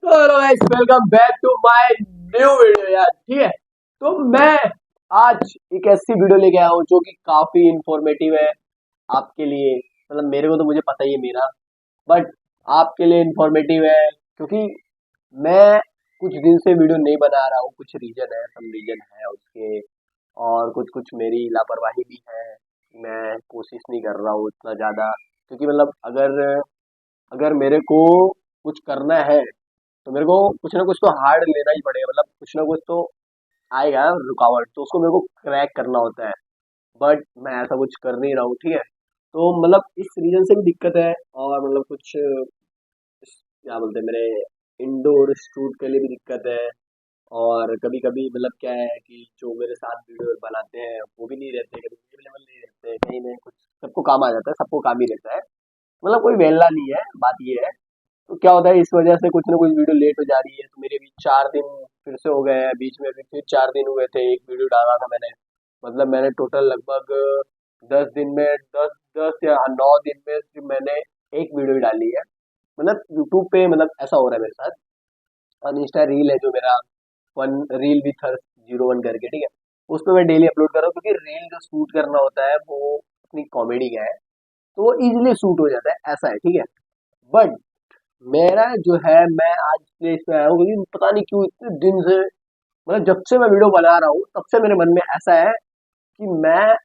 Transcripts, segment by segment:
Hello guys, welcome back to my new video यार। ठीक है, तो मैं आज एक ऐसी वीडियो लेके आया हूँ जो कि काफी इंफॉर्मेटिव है आपके लिए। मतलब मेरे को तो मुझे पता ही है मेरा, बट आपके लिए इंफॉर्मेटिव है क्योंकि मैं कुछ दिन से वीडियो नहीं बना रहा हूँ। कुछ रीजन है, सम रीजन है उसके, और कुछ कुछ मेरी लापरवाही भी है। मैं कोशिश नहीं कर रहा हूँ इतना ज्यादा, क्योंकि मतलब अगर अगर मेरे को कुछ करना है तो मेरे को कुछ ना कुछ तो हार्ड लेना ही पड़ेगा। मतलब कुछ ना कुछ तो आएगा रुकावट, तो उसको मेरे को क्रैक करना होता है। बट मैं ऐसा कुछ कर नहीं रहा हूँ। ठीक है, तो मतलब इस रीजन से भी दिक्कत है, और मतलब कुछ क्या बोलते हैं, मेरे इंडोर शूट के लिए भी दिक्कत है। और कभी कभी मतलब क्या है कि जो मेरे साथ वीडियो बनाते हैं वो भी नहीं रहते, कभी अवेलेबल नहीं रहते, कहीं ना कुछ सबको काम आ जाता है, सबको काम ही रहता है। मतलब कोई वेला नहीं है, बात ये है। तो क्या होता है, इस वजह से कुछ ना कुछ वीडियो लेट हो जा रही है। तो मेरे भी 4 दिन फिर से हो गए हैं, बीच में भी फिर 4 दिन हुए थे, एक वीडियो डाला था मैंने। मतलब मैंने टोटल लगभग 10 दिन में, दस दस या 9 दिन में सिर्फ मैंने एक वीडियो ही डाली है। मतलब यूट्यूब पे मतलब ऐसा हो रहा है मेरे साथ। और इंस्टा रील है जो मेरा, वन रील विथ हर 01 करके, ठीक है, उस पर मैं डेली अपलोड कर रहा हूँ, क्योंकि रील जो शूट करना होता है वो अपनी कॉमेडी का है, तो वो इजिली शूट हो जाता है, ऐसा है। ठीक है, बट मेरा जो है, मैं आज प्लेस पे आया हूँ क्योंकि पता नहीं क्यों इतने दिन से, मतलब जब से मैं वीडियो बना रहा हूँ तब से मेरे मन में ऐसा है कि मैं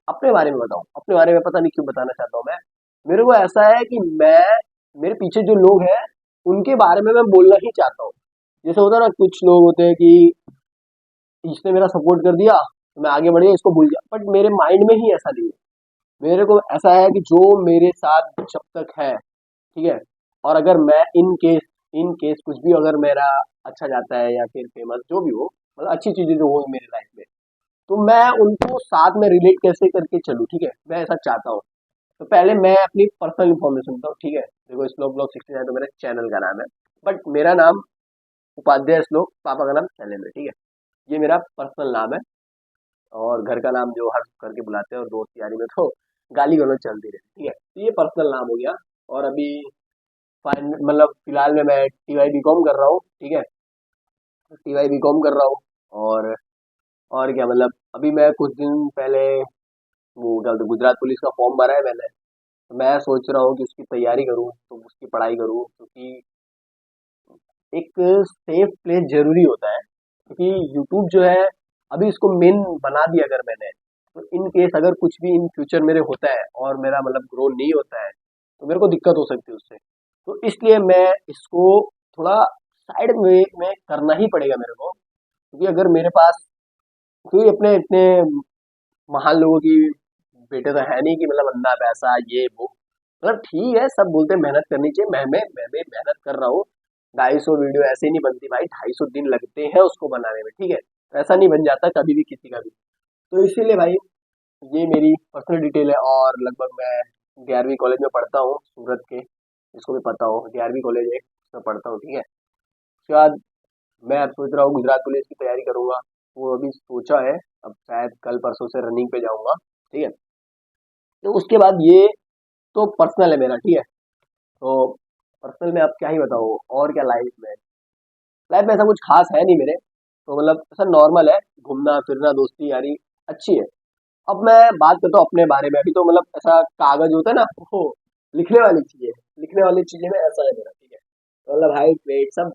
अपने बारे में बताऊं, अपने बारे में। पता नहीं क्यों बताना चाहता हूँ मैं। मेरे को ऐसा है कि मैं, मेरे पीछे जो लोग हैं उनके बारे में मैं बोलना ही चाहता हूँ। जैसे होता है ना, कुछ लोग होते हैं कि इसने मेरा सपोर्ट कर दिया तो मैं आगे बढ़ गया, इसको भूल गया। बट मेरे माइंड में ही ऐसा नहीं है। मेरे को ऐसा है कि जो मेरे साथ जब तक है, ठीक है, और अगर मैं इन केस कुछ भी अगर मेरा अच्छा जाता है या फिर फेमस जो भी हो, मतलब अच्छी चीजें जो हो मेरी लाइफ में, तो मैं उनको साथ में रिलेट कैसे करके चलूँ। ठीक है, मैं ऐसा चाहता हूँ। तो पहले मैं अपनी पर्सनल इन्फॉर्मेशन दूँ। ठीक है, देखो, श्लोक ब्लॉग 69 तो मेरे चैनल का नाम है, बट मेरा नाम उपाध्याय श्लोक, पापा का नाम शैलेंद्र। ठीक है, ये मेरा पर्सनल नाम है। और घर का नाम जो हर्ष करके बुलाते हैं, और दोस्त यारी में तो गाली गलौज चलती रहती है। ठीक है, तो ये पर्सनल नाम हो गया। और अभी मतलब फिलहाल में मैं टीवाई बीकॉम कर रहा हूँ। ठीक है, टीवाई बीकॉम कर रहा हूँ। और और क्या, मतलब अभी मैं कुछ दिन पहले वो क्या बोलते हैं, गुजरात पुलिस का फॉर्म भरा है मैंने। तो मैं सोच रहा हूँ कि उसकी तैयारी करूँ, तो उसकी पढ़ाई करूँ, क्योंकि एक सेफ प्लेस जरूरी होता है। क्योंकि यूट्यूब जो है, अभी इसको मेन बना दिया अगर मैंने, तो इन केस अगर कुछ भी इन फ्यूचर मेरे होता है और मेरा मतलब ग्रो नहीं होता है, तो मेरे को दिक्कत हो सकती है उससे। तो इसलिए मैं इसको थोड़ा साइड में करना ही पड़ेगा मेरे को, क्योंकि अगर मेरे पास, क्योंकि अपने इतने महान लोगों की बेटे तो है नहीं कि मतलब अंधा पैसा ये वो। मतलब ठीक है, सब बोलते हैं मेहनत करनी चाहिए, मैं भी मेहनत कर रहा हूँ। 250 वीडियो ऐसे ही नहीं बनती भाई, 250 दिन लगते हैं उसको बनाने में। ठीक है, तो ऐसा नहीं बन जाता कभी भी किसी का भी। तो इसीलिए भाई, ये मेरी पर्सनल डिटेल है। और लगभग मैं 11वीं कॉलेज में पढ़ता हूँ सूरत के, जिसको भी पता हो, 11वीं कॉलेज है उसमें पढ़ता हूँ। ठीक है, उसके बाद मैं अब सोच रहा हूँ गुजरात पुलिस की तैयारी करूंगा। वो अभी सोचा है, अब शायद कल परसों से रनिंग पे जाऊंगा। ठीक है, तो उसके बाद ये तो पर्सनल है मेरा। ठीक है, तो पर्सनल में अब क्या ही बताऊँ, और क्या लाइफ में, ऐसा कुछ खास है नहीं मेरे। तो मतलब ऐसा नॉर्मल है, घूमना फिरना, दोस्ती यारी अच्छी है। अब मैं बात करता हूँ अपने बारे में। अभी तो मतलब ऐसा कागज होता है ना, वो लिखने वाली चीजें, लिखने वाली चीजें में ऐसा है मेरा। ठीक है, तो मतलब हाइट वेट सब,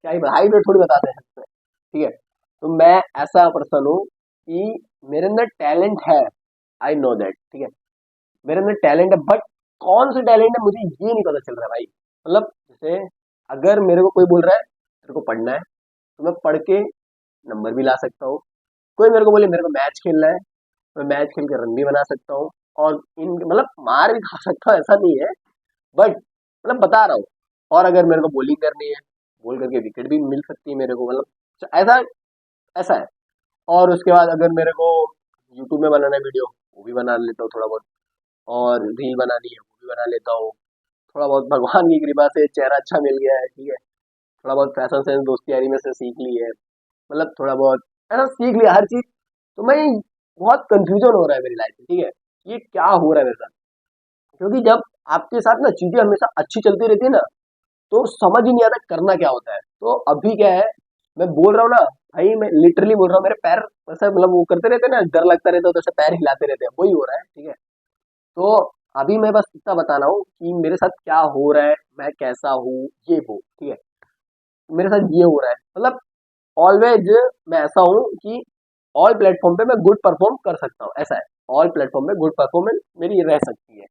क्या ही हाइट वेट थोड़ी बताते हैं इसमें। ठीक है, तो मैं ऐसा पर्सन हूँ कि मेरे अंदर टैलेंट है, आई नो दैट। ठीक है, मेरे अंदर टैलेंट है, बट कौन सा टैलेंट है मुझे ये नहीं पता चल रहा है भाई। मतलब जैसे अगर मेरे को कोई बोल रहा है तेरे को पढ़ना है, तो मैं पढ़ के नंबर भी ला सकता हूँ। कोई मेरे को बोले मेरे को मैच खेलना है, मैं मैच खेल के रन भी बना सकता हूँ। और इन मतलब मार भी खा सकता हूँ, ऐसा नहीं है, बट मतलब बता रहा हूँ। और अगर मेरे को बॉलिंग करनी है, बॉल करके विकेट भी मिल सकती है मेरे को, मतलब ऐसा ऐसा है। और उसके बाद अगर मेरे को यूट्यूब में बनाना है वीडियो, वो भी बना लेता हूँ थोड़ा बहुत। और रील बनानी है, वो भी बना लेता हूँ। थोड़ा बहुत भगवान की कृपा से चेहरा अच्छा मिल गया है। ठीक है, थोड़ा बहुत फैशन सेंस दोस्ती यारी में से सीख ली है, मतलब थोड़ा बहुत ऐसा सीख लिया हर चीज। तो मैं बहुत कंफ्यूजन हो रहा है मेरी लाइफ में। ठीक है, ये क्या हो रहा है मेरे साथ, क्योंकि जब आपके साथ ना चीजें हमेशा अच्छी चलती रहती है ना, तो समझ ही नहीं आता करना क्या होता है। तो अभी क्या है, मैं बोल रहा हूँ ना भाई, मैं लिटरली बोल रहा हूँ, मेरे पैर ऐसा मतलब वो करते रहते हैं ना, डर लगता रहता है तो ऐसे पैर हिलाते रहते हैं, वही हो रहा है, ठीक है। तो अभी मैं बस इतना बता रहा हूँ कि मेरे साथ क्या हो रहा है, मैं कैसा हूँ, ये वो, ठीक है। मेरे साथ ये हो रहा है, मतलब ऑलवेज मैं ऐसा हूँ कि ऑल प्लेटफॉर्म पे मैं गुड परफॉर्म कर सकता हूँ, ऐसा है। ऑल प्लेटफॉर्म पे गुड परफॉर्मेंस मेरी रह सकती है।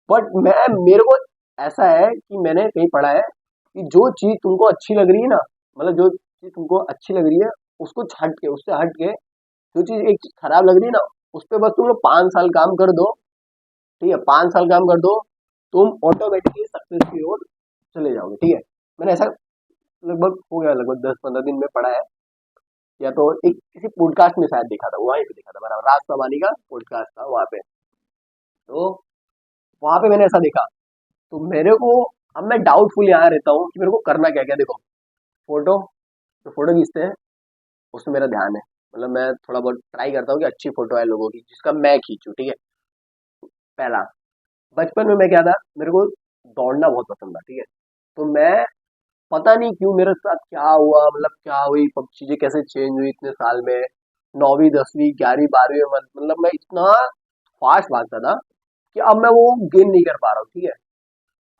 बट मैं मेरे को ऐसा है कि मैंने कहीं पढ़ा है कि जो चीज तुमको अच्छी लग रही है ना, मतलब जो चीज तुमको अच्छी लग रही है, उसको हट के, उससे हट के जो चीज एक चीज खराब लग रही है ना, उस पर बस तुम लोग 5 साल काम कर दो, ठीक है, 5 साल काम कर दो, तुम ऑटोमेटिकली सक्सेस की ओर चले जाओगे, ठीक है। मैंने ऐसा लगभग हो गया, लगभग 10-15 दिन में पढ़ा है, या तो एक किसी पॉडकास्ट में शायद देखा था, वहीं पे देखा था, बराबर राज सवानी का पॉडकास्ट था वहां पे। तो वहां पे मैंने ऐसा देखा, तो मेरे को, अब मैं डाउटफुल यहाँ रहता हूँ कि मेरे को करना क्या क्या। देखो, फोटो, जो फोटो खींचते हैं उसमें मेरा ध्यान है, मतलब मैं थोड़ा बहुत ट्राई करता हूँ कि अच्छी फोटो है लोगों की जिसका मैं खींचूं, ठीक है। पहला, बचपन में मैं क्या था, मेरे को दौड़ना बहुत पसंद था, ठीक है। तो मैं, पता नहीं क्यों मेरे साथ क्या हुआ, मतलब क्या हुई, पब चीजें कैसे चेंज हुई इतने साल में, 9वीं 10वीं 11वीं 12वीं में, मतलब मैं इतना फास्ट भागता था कि अब मैं वो गेन नहीं कर पा रहा हूँ, ठीक है।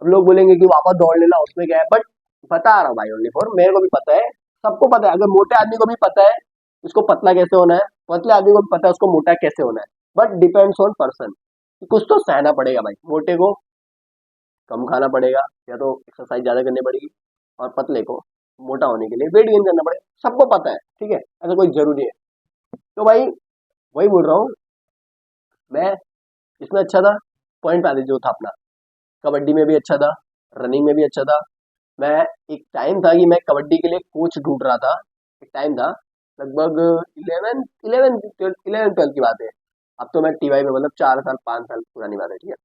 अब लोग बोलेंगे कि वापस दौड़ लेना, उसमें क्या है, बट बता रहा हूँ भाई, ओनली फॉर मेरे को भी पता है, सबको पता है, अगर मोटे आदमी को भी पता है उसको पतला कैसे होना है, पतले आदमी को भी पता है उसको मोटा कैसे होना है। बट डिपेंड्स ऑन पर्सन, कुछ तो सहना पड़ेगा भाई, मोटे को कम खाना पड़ेगा, या तो एक्सरसाइज ज्यादा करनी पड़ेगी, और पतले को मोटा होने के लिए वेट गेन करना पड़ेगा, सबको पता है, ठीक है, ऐसा कोई जरूरी है। तो भाई वही बोल रहा हूँ मैं, इसमें अच्छा था, पॉइंट पे आते जो था अपना, कबड्डी में भी अच्छा था, रनिंग में भी अच्छा था। मैं, एक टाइम था कि मैं कबड्डी के लिए कोच ढूंढ रहा था, एक टाइम था, लगभग 11 12 की बात है। अब तो मैं टीवाई में, मतलब 4 साल 5 साल पुरानी बात है, ठीक है।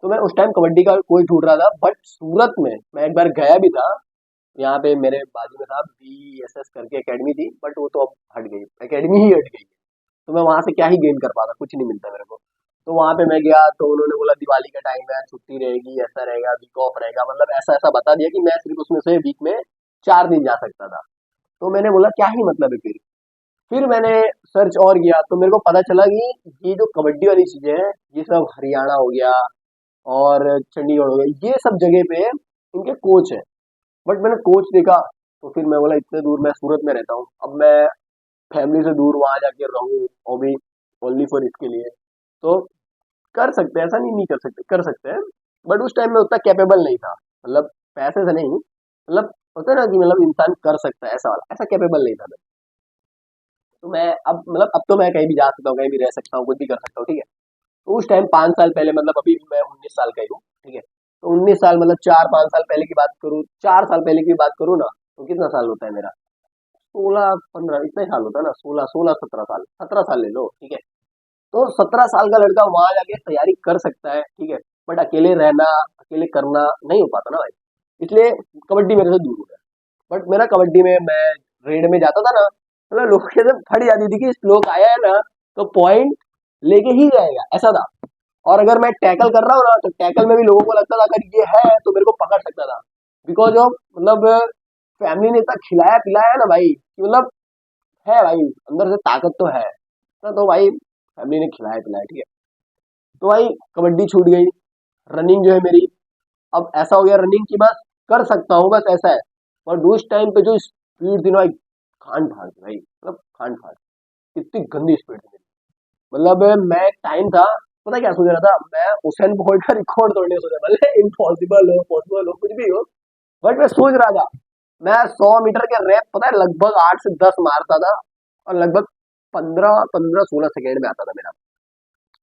तो मैं उस टाइम कबड्डी का कोच ढूंढ रहा था, बट सूरत में मैं एक बार गया भी था, यहाँ पे मेरे बाजू में था BSS करके एकेडमी थी, बट वो तो अब हट गई, एकेडमी ही हट गई। तो मैं वहां से क्या ही गेन कर पाता, कुछ नहीं मिलता मेरे को। तो वहां पे मैं गया तो उन्होंने बोला दिवाली का टाइम है, छुट्टी रहेगी, ऐसा रहेगा, वीक ऑफ रहेगा, मतलब ऐसा ऐसा बता दिया कि मैं सिर्फ उसमें से वीक में 4 दिन जा सकता था। तो मैंने बोला क्या ही मतलब है फिर मैंने सर्च और किया तो मेरे को पता चला कि ये जो कबड्डी वाली चीजें हैं, ये सब हरियाणा हो गया और चंडीगढ़ हो गया, ये सब जगह पे इनके कोच हैं। बट मैंने कोच देखा, तो फिर मैं बोला इतने दूर, मैं सूरत में रहता हूँ, अब मैं फैमिली से दूर वहां जाके रहूँ, और भी ओनली फॉर इसके लिए, तो कर सकते हैं, ऐसा नहीं नहीं कर सकते, कर सकते हैं। बट उस टाइम में उतना कैपेबल नहीं था, मतलब पैसे से नहीं, मतलब होता है ना कि मतलब इंसान कर सकता है, ऐसा वाला, ऐसा कैपेबल नहीं था मैं। तो मैं अब, मतलब अब तो मैं कहीं भी जा सकता हूँ, कहीं भी रह सकता हूँ, कुछ भी कर सकता हूँ, ठीक है। तो उस टाइम 5 साल पहले, मतलब अभी भी मैं 19 साल का ही हूँ, ठीक है। तो 19 साल, मतलब 4-5 साल पहले की बात करूँ, 4 साल पहले की बात करूँ ना, तो कितना साल होता है मेरा, 16-15 इतना ही साल होता है ना, 16-17 साल, 17 साल ले लो, ठीक है। तो 17 साल का लड़का वहां जाके तैयारी कर सकता है, ठीक है। बट अकेले रहना, अकेले करना नहीं हो पाता ना भाई, इसलिए कबड्डी मेरे से दूर हो गया। बट मेरा कबड्डी में, मैं रेड में जाता था ना, मतलब लोग के से फट जाती थी कि इस लोग आया है ना तो पॉइंट लेके ही जाएगा, ऐसा था। और अगर मैं टैकल कर रहा हूँ ना, तो टैकल में भी लोगों को लगता था अगर ये है तो मेरे को पकड़ सकता था, बिकॉज ऑफ, मतलब फैमिली ने इतना खिलाया पिलाया है ना भाई, कि मतलब है भाई, अंदर से ताकत तो है। तो भाई फैमिली ने खिलाया पिलाया, ठीक है। तो भाई कबड्डी छूट गई, रनिंग जो है मेरी, अब ऐसा हो गया रनिंग की, बस कर सकता हूँ, बस ऐसा है। और उस टाइम पे जो स्पीड थी ना भाई, खान फाड़ थी भाई, मतलब खान फाड़, इतनी गंदी स्पीड थी मेरी। मतलब मैं टाइम था, पता क्या सोच रहा था, मैं हुसैन बोल्ट का रिकॉर्ड तोड़ने सोच रहा था, भले इम्पॉसिबल हो, पॉसिबल हो, कुछ भी हो, बट मैं सोच रहा था। मैं 100 मीटर के रैप, पता है, लगभग 8 से 10 मारता था, और लगभग 15-16 सेकेंड में आता था मेरा।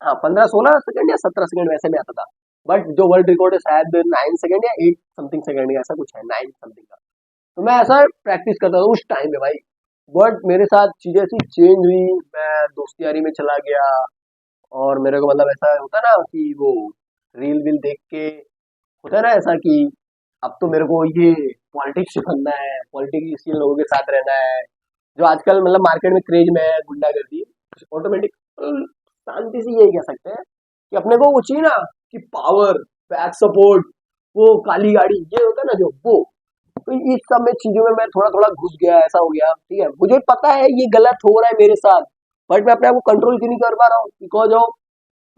हाँ, 15-16 सेकंड या 17 सेकंड वैसे में आता था। बट जो वर्ल्ड रिकॉर्ड है शायद 9 सेकंड या 8 समथिंग सेकंड का, ऐसा कुछ है, 9 समथिंग का। तो मैं ऐसा प्रैक्टिस करता था उस टाइम पे भाई। बट मेरे साथ चीजें ऐसी चेंज हुई, मैं दोस्ती यारी में चला गया, और मेरे को, मतलब ऐसा होता ना कि वो रील वील देख के, होता है ना ऐसा कि अब तो मेरे को ये पॉलिटिक्स से बनना है, पॉलिटिक्स लोगों के साथ रहना है, जो आजकल मतलब मार्केट में क्रेज में है, गुंडागर्दी, ऑटोमेटिक शांति से यही कह सकते हैं कि अपने को वो चाहिए ना, कि पावर, बैक सपोर्ट, वो काली गाड़ी, ये होता है ना जो वो। तो इस सब में चीजों में मैं थोड़ा थोड़ा घुस गया, ऐसा हो गया। ठीक है, मुझे पता है ये गलत हो रहा है मेरे साथ, बट मैं अपने आप को कंट्रोल क्यों नहीं कर पा रहा हूँ, बिकॉज ऑफ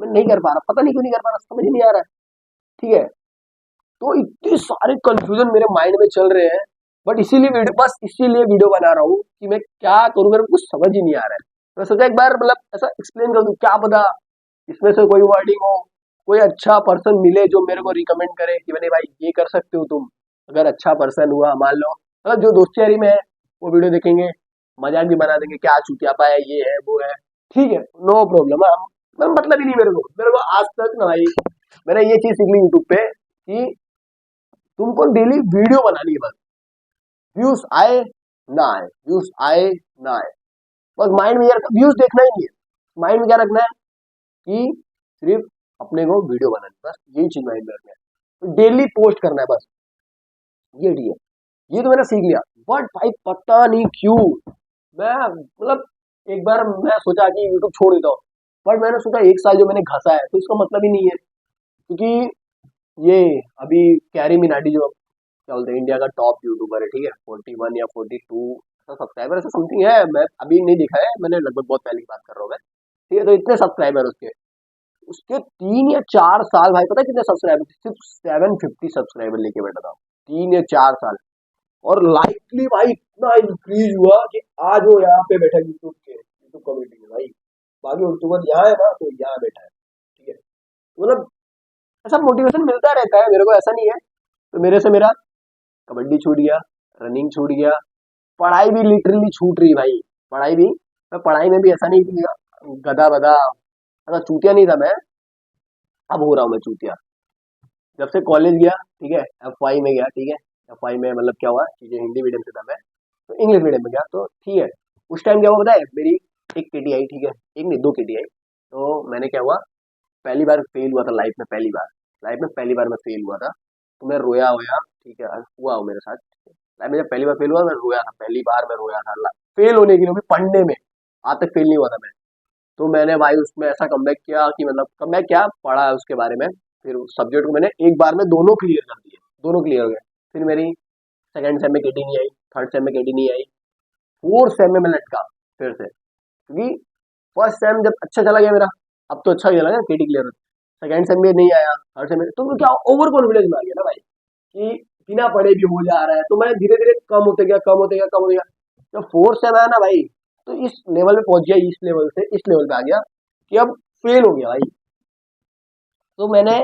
मैं नहीं कर पा रहा, पता नहीं क्यों नहीं कर पा रहा, समझ ही नहीं आ रहा है। ठीक है, तो इतने सारे कंफ्यूजन मेरे माइंड में चल रहे हैं, बट इसीलिए वीडियो, बस इसीलिए वीडियो बना रहा हूँ कि मैं क्या करूँ, मेरे को कुछ समझ ही नहीं आ रहा है। मैं सोचा एक बार मतलब ऐसा एक्सप्लेन कर दूं, क्या पता इसमें से कोई वर्डिंग हो, कोई अच्छा पर्सन मिले जो मेरे को रिकमेंड करे कि मैंने भाई ये कर सकते हो तुम। अगर अच्छा पर्सन हुआ मान लो, मतलब जो दोस्त यारी में है वो वीडियो देखेंगे, मजाक भी बना देंगे, क्या चूतियापा है, ये है वो है, ठीक है, नो प्रॉब्लम। मतलब ही नहीं मेरे को आज तक ना भाई, मैंने ये चीज सीख ली यूट्यूब पे कि तुमको डेली वीडियो बनानी है बस, व्यूज आए ना आए, व्यूज आए ना आए, बस माइंड में ये रखना, व्यूज देखना ही नहीं है, माइंड में क्या रखना है कि सिर्फ अपने को वीडियो बनानी है, बस यही चीज माइंड में रखना है, तो डेली पोस्ट करना है बस, ये ठीक है, ये तो मैंने सीख लिया। बट भाई पता नहीं क्यों मैं मतलब एक बार मैं सोचा कि यूट्यूब छोड़ देता हूँ, बट मैंने सोचा एक साल जो मैंने घसा है तो इसका मतलब ही नहीं है, क्योंकि ये अभी कैरी मिनाटी जो क्या बोलते हैं इंडिया का टॉप यूट्यूबर है, ठीक है, 41 या 42 ऐसा सब्सक्राइबर ऐसा समथिंग है, मैं अभी नहीं दिखा है, मैंने लगभग बहुत पहले की बात कर रहा हूँ मैं। ठीक है, तो इतने सब्सक्राइबर उसके उसके 3 या 4 साल भाई, पता है कितने सब्सक्राइबर, सिर्फ 750 सब्सक्राइबर लेके बैठा था, 3 या 4 साल। और लाइकली भाई इतना इंक्रीज हुआ कि आज वो यहाँ पे बैठा है यूट्यूब के, यूट्यूब कम्युनिटी में भाई, बाकी यूट्यूबर यहाँ है ना तो यहाँ बैठा है। ठीक है, तो मतलब ऐसा मोटिवेशन मिलता रहता है मेरे को, ऐसा नहीं है। तो मेरे से मेरा कबड्डी छूट गया, रनिंग छूट गया, पढ़ाई भी लिटरली छूट रही भाई, पढ़ाई भी, मैं पढ़ाई में भी ऐसा नहीं कि गधा बधा, ऐसा चूतिया नहीं था मैं, अब हो रहा हूँ मैं चूतिया। जब से कॉलेज गया, ठीक है, एफ वाई में गया, ठीक है, एफ वाई में मतलब क्या हुआ कि जो हिंदी मीडियम से था मैं, तो इंग्लिश मीडियम में गया, तो ठीक है, उस टाइम क्या हुआ पता है, मेरी एक केटी आई, ठीक है, एक नहीं दो केटी आई, तो मैंने क्या हुआ, पहली बार फेल हुआ था लाइफ में, पहली बार, लाइफ में पहली बार मैं फेल हुआ था, तो मैं रोया होया, ठीक है, हुआ हो मेरे साथ, लाइफ में जब पहली बार फेल हुआ मैं रोया था, पहली बार मैं रोया था फेल होने के लिए भी, पढ़ने में आज तक फेल नहीं हुआ था मैं। तो मैंने भाई उसमें ऐसा कमबैक किया कि मतलब कमबैक क्या पढ़ा है उसके बारे में, फिर उस सब्जेक्ट को मैंने एक बार में दोनों क्लियर कर दिए, दोनों क्लियर हो गए। फिर मेरी सेकंड सेम में केटी नहीं आई, थर्ड सेम में केटी नहीं आई, फोर्थ सेम में मैं लटका फिर से, क्योंकि फर्स्ट सेम जब अच्छा चला गया मेरा, अब तो अच्छा ही चला गया, केटी क्लियर, सेकंड सेम में नहीं आया, थर्ड सेम में, तो क्या ओवर कॉन्फिडेंस में आ गया ना भाई कि बिना पढ़े भी हो जा रहा है, तो मैं धीरे धीरे कम होते गया, कम होते गया, कम होते गया, जब फोर्थ सेम आया ना भाई, तो इस लेवल पे पहुंच गया, इस लेवल से इस लेवल पे आ गया कि अब फेल हो गया भाई। तो मैंने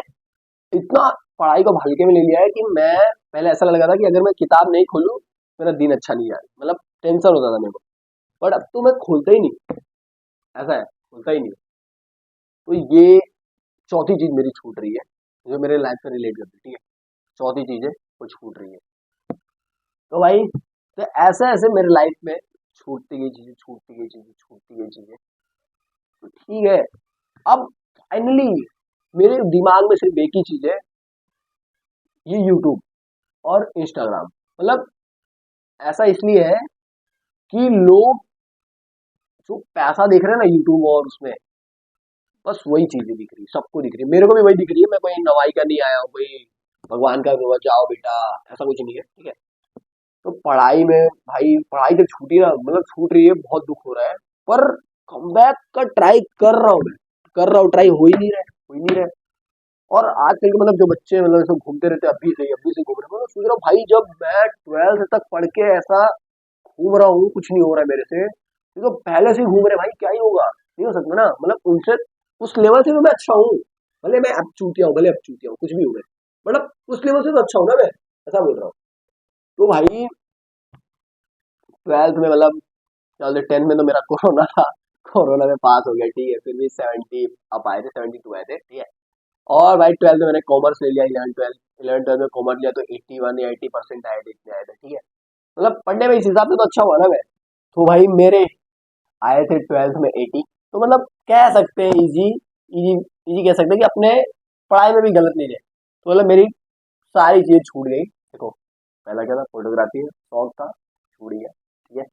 इतना पढ़ाई को हल्के में ले लिया है कि मैं, पहले ऐसा लगा था कि अगर मैं किताब नहीं खोलूं मेरा दिन अच्छा नहीं जाए, मतलब टेंशन होता था मेरे को, बट अब तो मैं खोलता ही नहीं, ऐसा है, खोलता ही नहीं। तो ये चौथी चीज मेरी छूट रही है, जो मेरे लाइफ से रिलेट करती है, ठीक है, चौथी चीज है वो छूट रही है। तो भाई तो ऐसे ऐसे मेरे लाइफ में छूटती गई चीजें, छूटती गई चीजें, छूटती गई चीजें, तो ठीक है, अब फाइनली मेरे दिमाग में सिर्फ एक ही चीज है, ये यूट्यूब और इंस्टाग्राम। मतलब ऐसा इसलिए है कि लोग जो पैसा देख रहे हैं ना यूट्यूब और उसमें, बस वही चीजें दिख रही है, सबको दिख रही है, मेरे को भी वही दिख रही है, मैं कोई नवाई का नहीं आया हूँ, कोई भगवान का जाओ बेटा, ऐसा कुछ नहीं है, ठीक है। तो पढ़ाई में भाई, पढ़ाई तो छूटी ना, मतलब छूट रही है, बहुत दुख हो रहा है, पर कमबैक का ट्राई कर रहा हूँ मैं, कर रहा हूँ ट्राई, हो ही नहीं रहा है, हो ही नहीं रहा है। और आजकल के मतलब जो बच्चे मतलब ऐसे घूमते रहते हैं, अभी से घूम रहे हैं, मैं सोच रहा हूँ भाई जब मैं 12th तक पढ़ के ऐसा घूम रहा हूँ, कुछ नहीं हो रहा है मेरे से, ये तो पहले से ही घूम रहे हैं भाई, क्या ही होगा, नहीं हो सकता ना, मतलब उनसे उस लेवल से तो मैं अच्छा हूँ, भले मैं अब चूतिया हूँ, भले अब चूतिया हूँ, कुछ भी हूँ मैं, मतलब उस लेवल से तो अच्छा हूँ ना मैं, ऐसा बोल रहा हूँ। तो भाई 12th में मतलब क्या बोलते 10th में तो मेरा कोरोना था, कोरोना में पास हो गया, ठीक है, फिर भी 70 अप आए थे, 72 आए थे, ठीक है। और भाई 12th में मैंने कॉमर्स ले लिया, 11 12 में कॉमर्स लिया तो 81 या 80% आए थे, इतने आए थे, ठीक है, मतलब पढ़ने में इस हिसाब से तो अच्छा हुआ ना मैं। तो भाई मेरे आए थे 12th में 80, तो मतलब कह सकते हैं इजी, इजी, इजी कह सकते हैं कि अपने पढ़ाई में भी गलत नहीं रहे, तो मतलब मेरी सारी चीजें छूट गई, देखो पहला क्या था, फोटोग्राफी शौक था, छूट गया, ठीक है।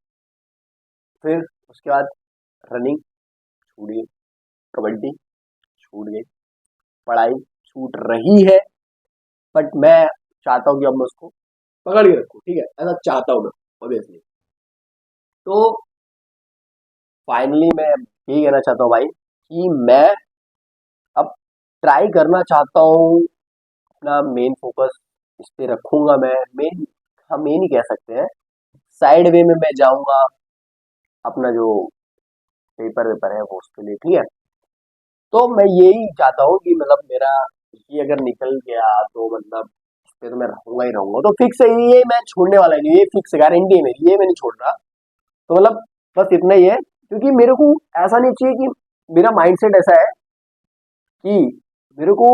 फिर उसके बाद रनिंग छूट गई, कबड्डी छूट गई, पढ़ाई छूट रही है, बट मैं चाहता हूँ कि अब मैं उसको पकड़ के रखूँ, ठीक है, ऐसा चाहता हूँ मैं ऑब्वियसली। तो फाइनली मैं यही कहना चाहता हूँ भाई कि मैं अब ट्राई करना चाहता हूँ, अपना मेन फोकस इस पे रखूंगा मैं। मेन, हम मेन ही कह सकते हैं, साइड वे में मैं जाऊंगा अपना जो पेपर वेपर है वो उसके लिए, ठीक है। तो मैं यही चाहता हूँ कि मतलब मेरा ये अगर निकल गया तो मतलब इस पे तो मैं रहूंगा ही रहूंगा, तो फिक्स है ये, मैं छोड़ने वाला नहीं, ये फिक्स गारंटी है मेरी, ये मैं नहीं छोड़ रहा। तो मतलब बस इतना ही है, क्योंकि मेरे को ऐसा नहीं चाहिए कि मेरा माइंडसेट ऐसा है कि मेरे को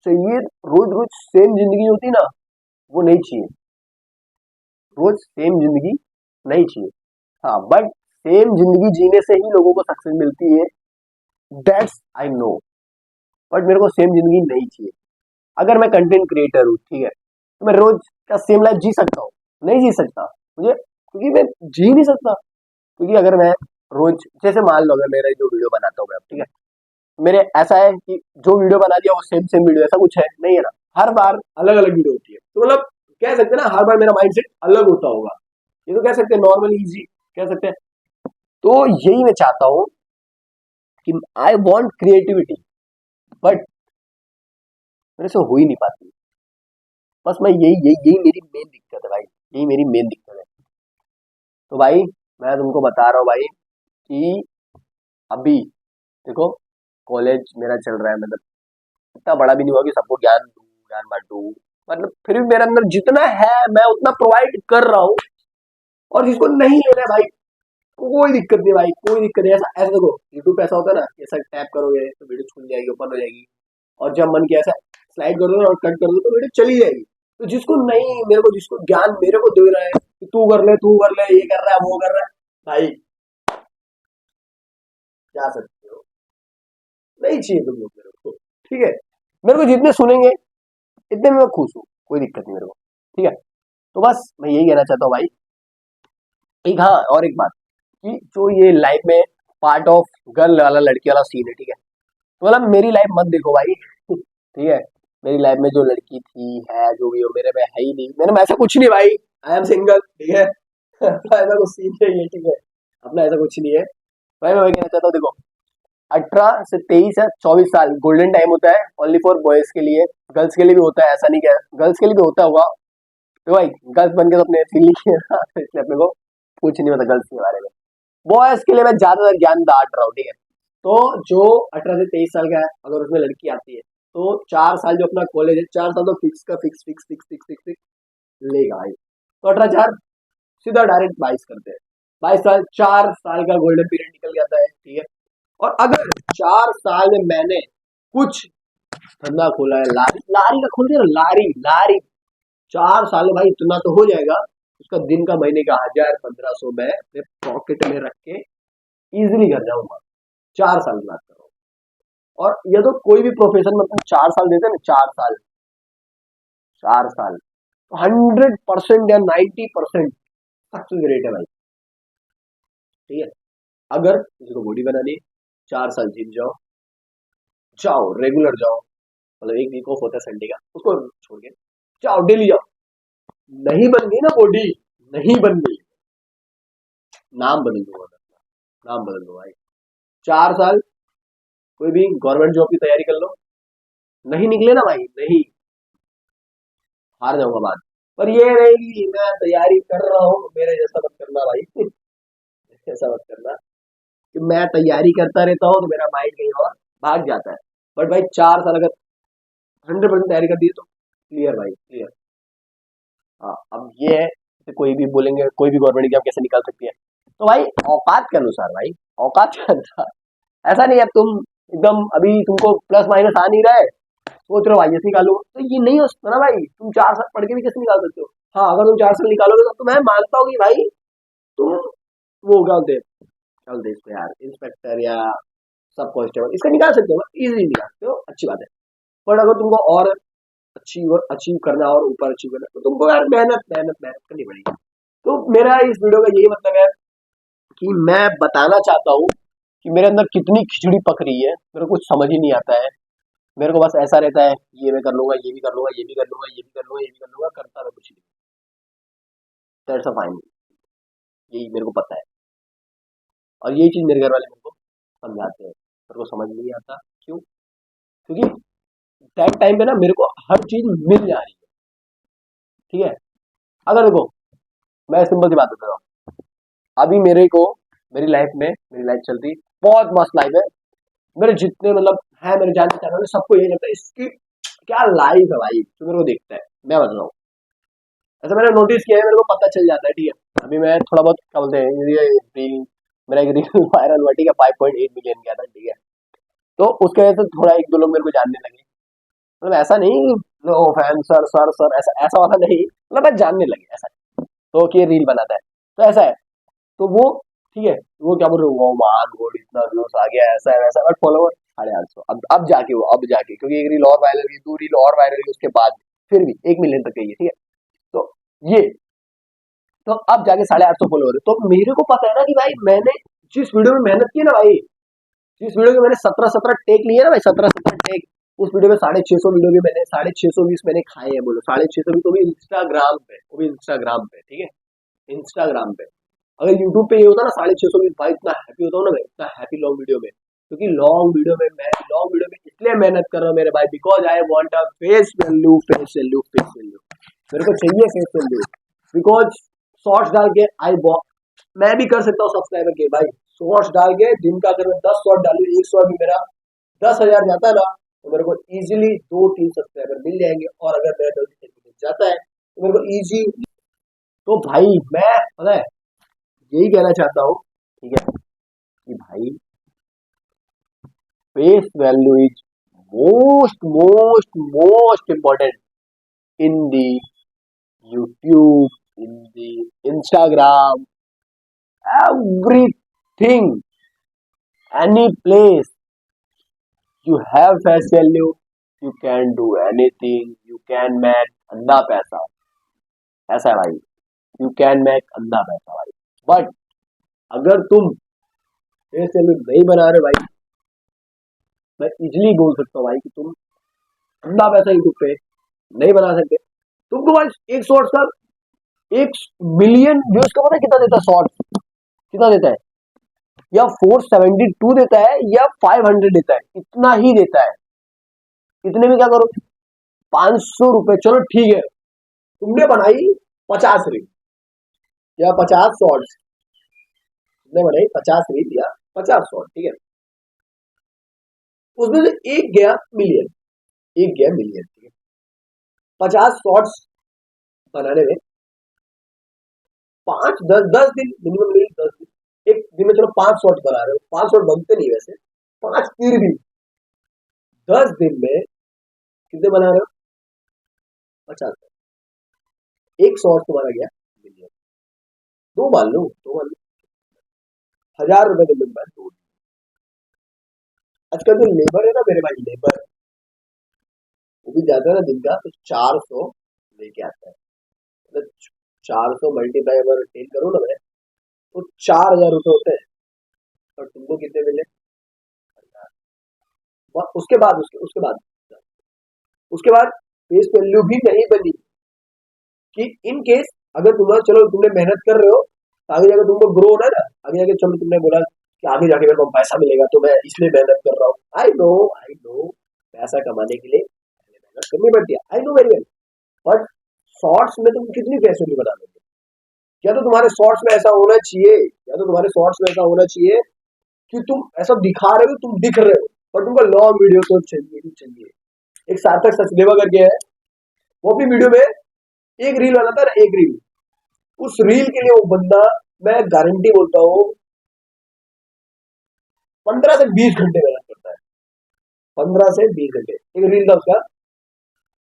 चाहिए रोज रोज सेम जिंदगी होती ना, वो नहीं चाहिए, रोज सेम जिंदगी नहीं चाहिए। हाँ, बट सेम जिंदगी जीने से ही लोगों को सक्सेस मिलती है, दैट्स आई नो। बट मेरे को सेम जिंदगी नहीं चाहिए। अगर मैं कंटेंट क्रिएटर हूँ, ठीक है, तो मैं रोज का सेम लाइफ जी सकता हूँ? नहीं जी सकता मुझे, क्योंकि मैं जी नहीं सकता। क्योंकि अगर मैं रोज, जैसे मान लो अगर मेरा जो वीडियो बनाता हूँ मैं, ठीक है, मेरे ऐसा है कि जो वीडियो बना दिया वो सेम सेम वीडियो, ऐसा कुछ है नहीं है ना, हर बार अलग अलग वीडियो होती है। तो मतलब कह सकते हैं ना, हर बार मेरा माइंडसेट अलग होता होगा, ये तो कह सकते हैं नॉर्मल इजी कह सकते हैं। तो यही मैं चाहता हूँ कि आई वॉन्ट क्रिएटिविटी, बट मेरे से हो ही नहीं पाती। बस मैं यही यही यही मेरी मेन दिक्कत है भाई, यही मेरी मेन दिक्कत है। तो भाई मैं तुमको बता रहा हूँ भाई कि अभी देखो, कॉलेज मेरा चल रहा है, मतलब इतना बड़ा भी नहीं हुआ कि सबको ज्ञान दूं, ज्ञान बांटूं, मतलब फिर भी मेरे अंदर जितना है मैं उतना प्रोवाइड कर रहा हूँ। और जिसको नहीं लेना है भाई, कोई दिक्कत नहीं भाई, कोई दिक्कत नहीं। ऐसा ऐसा देखो, यूट्यूब पे ऐसा होता है ना, ऐसा टैप करोगे तो वीडियो खुल जाएगी, ओपन हो जाएगी, और जब मन किया ऐसा स्लाइड कर दो और कट कर दो तो वीडियो चली जाएगी। तो जिसको नहीं, मेरे को जिसको ज्ञान मेरे को दे रहा है कि तू कर ले, ये कर रहा है, वो कर रहा है, भाई जा सकते हो, नहीं चाहिए तुम लोग मेरे को, ठीक है। मेरे को जितने सुनेंगे इतने में मैं खुश हूँ, कोई दिक्कत नहीं मेरे को, ठीक है। तो बस मैं यही कहना चाहता हूँ भाई। एक, हाँ, और एक बात, कि जो ये लाइफ में पार्ट ऑफ गर्ल वाला लड़की वाला सीन है, ठीक है, तो मतलब मेरी लाइफ मत देखो भाई, ठीक है। मेरी लाइफ में जो लड़की थी है, जो भी हो, मेरे में है ही नहीं, मेरे में ऐसा कुछ नहीं भाई, आई एम सिंगल, ठीक है। अपना ऐसा कुछ सीन नहीं है, ठीक है, अपना ऐसा कुछ नहीं है भाई। मैं वही कहना चाहता हूँ, देखो, 18 से 23 या 24 साल गोल्डन टाइम होता है ओनली फॉर बॉयज के लिए, गर्ल्स के लिए भी होता है, ऐसा नहीं, क्या गर्ल्स के लिए भी होता होगा। तो भाई गर्ल्स बन के तो अपने फील किया ना, तो इसलिए अपने को कुछ नहीं पता गर्ल्स के बारे में। बॉयज के लिए मैं ज्यादातर ज्ञान बांट रहा हूँ, ठीक है। तो जो 18 से 23 साल का है, अगर उसमें लड़की आती है, तो 4 साल जो अपना कॉलेज है, 4 साल तो फिक्स का fix fix fix fix fix fix लेगा भाई। तो 18 4 सीधा डायरेक्ट 22 करते हैं, 22 साल, 4 साल का गोल्डन पीरियड निकल जाता है, ठीक है। और अगर 4 साल में मैंने कुछ धंधा खोला है, लारी लारी का खोल दिया ना, लारी लारी, 4 साल में भाई इतना तो हो जाएगा, उसका दिन का महीने का 1000 1500 मैं अपने पॉकेट में रख के इजिली घर जाऊंगा। 4 साल की बात कर रहा हूँ। और ये तो कोई भी प्रोफेशन में तुम 4 साल देते हैं ना, 4 साल, 4 साल, 100% या 90% सक्सेस रेट है भाई, ठीक है। अगर किसी को बॉडी बनानी है, 4 साल जिम जाओ, जाओ रेगुलर जाओ, मतलब एक वीक ऑफ होता है संडे का, उसको छोड़ के जाओ, डेली जाओ। नहीं बन गई ना बॉडी, नहीं बन गई, नाम बदल दो, नाम बदल दो भाई। 4 साल कोई भी गवर्नमेंट जॉब की तैयारी कर लो, नहीं निकले ना भाई, नहीं, हार जाऊंगा बाद। पर ये नहीं कि मैं तैयारी कर रहा हूँ, मेरे जैसा मत करना भाई, ऐसा मत करना कि मैं तैयारी करता रहता हूँ तो मेरा माइंड कहीं और भाग जाता है। बट भाई 4 साल अगर 100% तैयारी कर दी तो क्लियर भाई, क्लियर। हाँ, अब ये है कि कोई भी बोलेंगे कोई भी गवर्नमेंट एग्जाम कैसे निकाल सकती है, तो भाई औकात के अनुसार भाई, औकात के अनुसार। ऐसा नहीं है तुम एकदम अभी तुमको प्लस माइनस आ नहीं रहा है, सोच रहे हो भाई ऐसे निकालो, तो ये नहीं हो सकता ना भाई, तुम 4 साल पढ़ के भी कैसे निकाल सकते हो। हाँ, अगर तुम 4 साल निकालोगे तो मैं मानता हूँ कि भाई तुम वो क्या होते हैं, क्या बोलते हैं इसको यार, इंस्पेक्टर या सब कांस्टेबल, इसका निकाल सकते हो, इजीली निकाल सकते हो, अच्छी बात है। पर अगर तुमको और अचीव अचीव करना और ऊपर अचीव करना, तो तुमको यार मेहनत मेहनत मेहनत करनी पड़ेगी। तो मेरा इस वीडियो का यही मतलब है कि मैं बताना चाहता हूँ कि मेरे अंदर कितनी खिचड़ी पक रही है, मेरे को कुछ समझ ही नहीं आता है। मेरे को बस ऐसा रहता है, ये मैं कर लूंगा, ये भी कर लूंगा, ये भी कर लूंगा, ये भी कर लूंगा, ये भी कर लूंगा, करता मैं कुछ नहीं। दैट्स अ फाइन, यही मेरे को पता है। और यही चीज मेरे घर वाले मेरे को समझाते हैं, मेरे को समझ नहीं आता क्यों, क्योंकि दैट टाइम पे ना मेरे को हर चीज मिल जा रही है। ठीक है, अगर देखो मैं सिंपल सी बात बता रहा हूँ, अभी मेरे को मेरी लाइफ चल रही, बहुत मस्त लाइफ है। मेरे जितने मतलब है मेरे जानने चाहने वाले सबको यही लगता है इसकी क्या लाइफ है भाई, जो मेरे को देखता है मैं बता रहा हूँ। ऐसा मैंने नोटिस किया है, मेरे को पता चल जाता है। ठीक है, अभी मैं थोड़ा बहुत क्या बोलते हैं ये रील, मेरा एक रील वायरल हुआ, ठीक है, 5.8 मिलियन गया था। ठीक है, तो उसके वजह से थोड़ा एक दो लोग मेरे को जानने लगे। मतलब ऐसा नहीं लो फैन सर सर सर, ऐसा ऐसा वाला नहीं, मतलब मैं जानने लगे ऐसा नहीं। तो कि ये रील बनाता है, तो ऐसा है। तो वो ठीक है, वो क्या बोल रहे हो, मान गोड इतना व्यूज आ गया, ऐसा है वैसा, बट फॉलोवर 850। अब जाके क्योंकि एक रील और वायरल हुई, 2 रील और वायरल हुई उसके बाद, फिर भी 1 मिलियन तक गई है। ठीक है, तो ये, तो अब जाके 850 फॉलोवर है। तो मेरे को पता है ना कि भाई मैंने जिस वीडियो में मेहनत की ना भाई, जिस वीडियो के मैंने 17 टेक लिए ना भाई, 17 टेक, उस वीडियो में 650 वीडियो भी मैंने 650 व्यूज मैंने खाए हैं। बोलो 650 भी, तो भी इंस्टाग्राम पे, वो भी इंस्टाग्राम पे। ठीक है, इंस्टाग्राम पे। अगर यूट्यूब पे ये होता ना 650 व्यूज, भाई इतना हैप्पी होता हूँ ना मैं, इतना हैप्पी लॉन्ग वीडियो में। क्योंकि लॉन्ग वीडियो में इसलिए मेहनत कर रहा हूँ मेरे भाई, because I want a face value, face value, face value. मेरे को चाहिए फेस वैल्यू, बिकॉज शॉर्ट्स डाल के मैं भी कर सकता हूँ सब्सक्राइबर के भाई। शॉर्ट्स डाल के दिन का अगर मैं 10 शॉर्ट डालू, एक शॉर्ट भी मेरा 10,000 जाता है ना, तो मेरे को इजीली 2-3 सब्सक्राइबर मिल जाएंगे। और अगर मेरा जल्दी से मिल जाता है तो मेरे को इजी, तो भाई मैं पता है यही कहना चाहता हूँ। ठीक है, कि भाई face value is most important in the YouTube, in the Instagram, everything, any place you have face value, you can do anything, you can make अंधा पैसा। ऐसा है भाई, you can make अंधा पैसा भाई। बट अगर तुम फेस वैल्यू नहीं बना रहे भाई, मैं इजिली बोल सकता हूँ भाई कि तुम अंधा पैसा यूट्यूब पे नहीं बना सकते। तुमको भाई एक शॉर्ट का 1 मिलियन व्यूज का पता है कितना देता है शॉर्ट, कितना देता है? या 472 देता है या 500 देता है, इतना ही देता है। इतने में क्या करोगे? 500 रुपए, चलो ठीक है, तुमने बनाई 50 रील या 50 शॉर्ट्स, तुमने बनाई 50 रील या 50 शॉर्ट। ठीक है, उसमें से एक गया मिलियन, एक गया मिलियन। ठीक है, 50 शॉर्ट्स बनाने में 5-10 दिन मिनिमम, 10 दिन, एक दिन में चलो 5 शॉर्ट बना रहे हो, 5 शॉर्ट बनते नहीं वैसे, 5 फिर भी 10 दिन में कितने बना रहे हो? 50। एक शॉर्ट तुम्हारा गया मिलियन, दो मान लो 1,000 रुपए तो मिल रहा है 2 दिन। आजकल जो लेबर है ना मेरे भाई, लेबर वो भी जाता है ना दिन का, तो 400 लेके आता है। मतलब 400 मल्टीप्लाई अगर 10 करो ना मैं, तो 4,000 रुपए होते हैं। और तुमको कितने मिले? उसके बाद उसके बाद फेस वैल्यू भी नहीं बनी। कि इन केस अगर तुम्हारा, चलो तुमने मेहनत कर रहे हो, तो आगे जाकर तुमको ग्रो होना है ना, आगे जाके चलो तुमने बोला कि आगे जाके मेरे को पैसा मिलेगा, तो मैं इसलिए मेहनत कर रहा हूँ। आई नो पैसा कमाने के लिए पहले मेहनत करनी पड़ती है, I know very well. But shorts में तुम कितनी पैसे भी बना लोगे? या तो तुम्हारे शॉर्ट्स में ऐसा होना चाहिए, कि तुम ऐसा दिखा रहे हो, तुम दिख रहे हो, पर तुमको लॉन्ग वीडियो तो चाहिए ही चाहिए। एक सार्थक सचदेवा करके है, वो अपनी वीडियो में एक रील बनाता है ना, एक रील, उस रील के लिए वो बंदा, मैं गारंटी बोलता हूँ, 15 से 20 घंटे मेहनत करता है। 15 से 20 घंटे एक रील था उसका,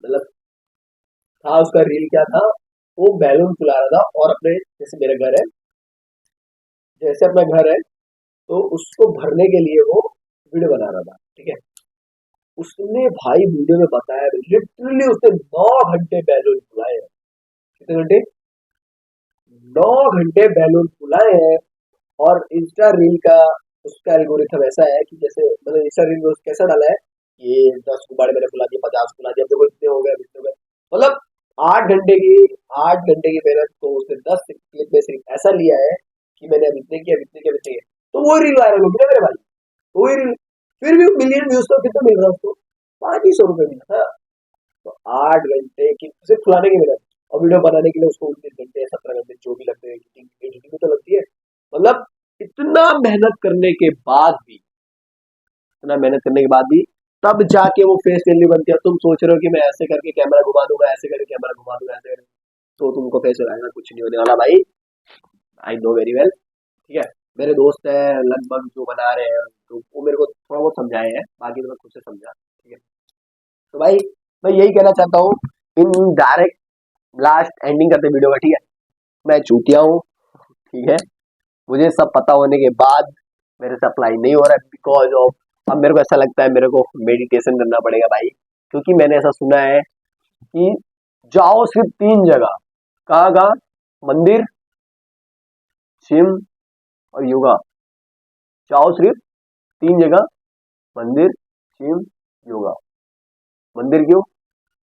मतलब था उसका रील क्या था, वो बैलून फुला रहा था, और अपने जैसे मेरा घर है, जैसे अपना घर है, तो उसको भरने के लिए वो वीडियो बना रहा था। ठीक है, उसने भाई वीडियो में बताया, लिटरली उसने 9 घंटे बैलून फुलाए हैं। कितने घंटे? 9 घंटे बैलून फुलाए हैं। और इंस्टा रील का उसका एल्गोरिथम ऐसा है कि जैसे, मतलब इंस्टा रील में कैसा डाला है ये 10 गुब्बारे मैंने फुला दिए, 50 फुला दिए, अब देखो इतने हो गए, इतने हो गए। मतलब 8 घंटे की मेहनत को उसने 10 क्लिप में सिर्फ ऐसा लिया है कि मैंने अब इतने किया, इतने किया, इतने किया, तो वो रील वायरल होगी ना मेरे भाई, वही रील। फिर भी मिलियन व्यूज तो कितना मिल रहा है उसको, 500 रुपए मिला था। तो 8 घंटे की सिर्फ फुलाने की मेहनत, और वीडियो बनाने के लिए उसको 19 घंटे 17 घंटे जो भी लगते हैं, एडिटिंग एडिटिंग तो लगती है। मतलब इतना मेहनत करने के बाद भी, इतना मेहनत करने के बाद भी तब जाके वो फेस वैल्यू बनती है। तुम सोच रहे हो कि मैं ऐसे करके कैमरा घुमा दूंगा, ऐसे करके कैमरा घुमा दूंगा, ऐसे करके तो तुमको फेस आएगा, कुछ नहीं होने वाला भाई। आई नो वेरी वेल, ठीक है। मेरे दोस्त है लगभग जो बना रहे हैं, तो वो मेरे को थोड़ा बहुत समझाए हैं, बाकी तो मैं खुद से समझा, ठीक है। तो भाई मैं यही कहना चाहता हूँ इन डायरेक्ट लास्ट एंडिंग करते वीडियो का, ठीक है। मैं चूतिया हूँ, ठीक है। मुझे सब पता होने के बाद मेरे से अप्लाई नहीं हो रहा है बिकॉज ऑफ, अब मेरे को ऐसा लगता है मेरे को मेडिटेशन करना पड़ेगा भाई, क्योंकि मैंने ऐसा सुना है कि जाओ सिर्फ 3 जगह, कहाँ कहाँ, मंदिर, जिम और योगा। जाओ सिर्फ 3 जगह, मंदिर, जिम, योगा। मंदिर क्यों?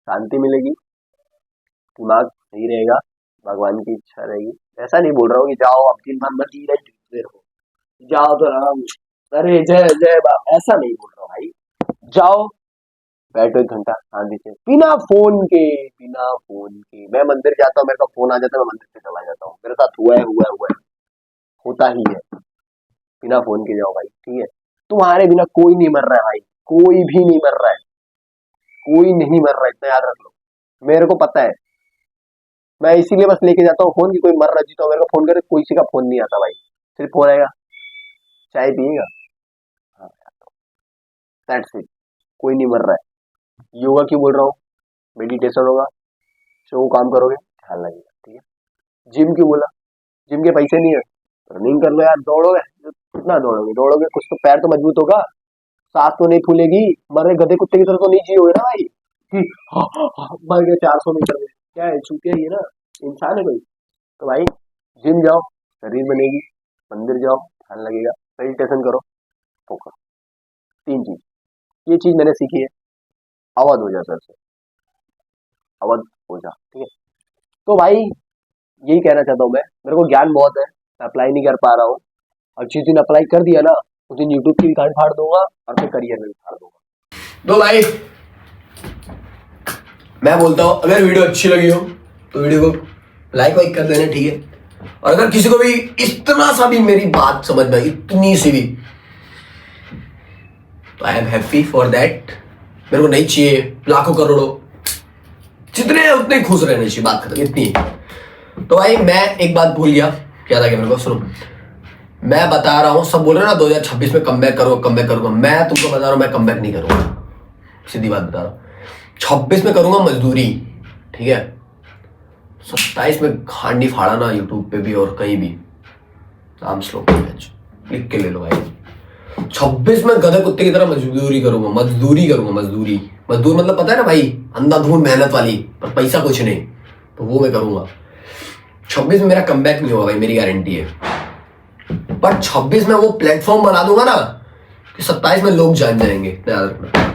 शांति मिलेगी, दिमाग सही रहेगा, भगवान की इच्छा रहेगी। ऐसा नहीं बोल रहा हूँ कि जाओ अब दिन भर मस्जिद में रहो, जाओ तो आराम, अरे जय जय बाप, ऐसा नहीं बोल रहा हूँ भाई। जाओ, बैठो 1 घंटा शांति से, बिना फोन के। मैं मंदिर जाता हूँ, मेरे का फोन आ जाता है, मैं मंदिर से चला जाता हूँ, मेरे साथ हुआ है, होता ही है। बिना फोन के जाओ भाई, ठीक है। तुम्हारे बिना कोई नहीं मर रहा है भाई, कोई भी नहीं मर रहा है, कोई नहीं मर रहा है, इतना याद रख लो। मेरे को पता है, मैं इसीलिए बस लेके जाता हूँ फोन, की कोई मर रहा जी तो मेरे को फोन करे, कोई किसी का फोन नहीं आता भाई, सिर्फ फोन आएगा, चाय पिएगा, हाँ, दैट्स इट। कोई नहीं मर रहा है। योगा क्यों बोल रहा हूँ? मेडिटेशन होगा, जो काम करोगे ध्यान लगेगा, ठीक है। जिम क्यों बोला? जिम के पैसे नहीं है, रनिंग कर लो यार, दौड़ोगे, कितना दौड़ोगे कुछ तो पैर तो मजबूत होगा, सांस तो नहीं फूलेगी, मरे गधे कुत्ते की तरह तो नहीं जियोगे ना भाई कि मर गए 400 मीटर में, क्या है, छूटे ही है ना, इंसान है कोई। तो भाई जिम जाओ, शरीर बनेगी, मंदिर जाओ, ध्यान लगेगा, मेडिटेशन करो, फोकस, 3 चीज। ये चीज मैंने सीखी है, अवध हो जा सर से, अवध हो जा, ठीक है। तो भाई यही कहना चाहता हूँ मैं, मेरे को ज्ञान बहुत है, मैं अप्लाई नहीं कर पा रहा हूँ, और जिस दिन अप्लाई कर दिया ना, उस दिन यूट्यूब की भी गांड फाड़ दूंगा और फिर करियर में भी फाड़ दूंगा। तो भाई मैं बोलता हूँ, अगर वीडियो अच्छी लगी हो तो वीडियो को लाइक वाइक कर देना, ठीक है। और अगर किसी को भी इतना सा भी मेरी बात समझ में, इतनी सी भी, तो I am happy for that. मेरे को नहीं चाहिए लाखों करोड़ों, जितने हैं उतने खुश रहने चाहिए, बात खत्म, इतनी। तो भाई मैं एक बात भूल गया, क्या था कि मेरे को, सुनो, मैं बता रहा हूँ, सब बोल रहे हो ना 2026 में कमबैक करूंगा, मैं तुमको बता रहा हूँ मैं कमबैक नहीं करूंगा, सीधी बात बता रहा हूँ। 26 में करूंगा मजदूरी, ठीक है। 27 में खांडी फाड़ा ना यूट्यूब पे भी और कहीं भी, नाम श्लोक लिख के ले लो भाई। 26 में गधे कुत्ते की तरह मजदूरी करूंगा, मजदूर मतलब पता है ना भाई, अंधाधुंध मेहनत वाली, पर पैसा कुछ नहीं, तो वो मैं करूंगा। 26 में मेरा कमबैक नहीं होगा भाई, मेरी गारंटी है। पर 26 में वो प्लेटफॉर्म बना दूंगा ना कि 27 में लोग जान जाएंगे, याद रखना।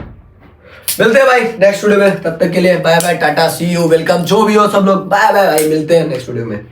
मिलते हैं भाई नेक्स्ट वीडियो में, तब तक के लिए bye bye, tata, see you, welcome, जो भी हो सब लोग, बाय बाय भाई, मिलते हैं नेक्स्ट वीडियो में।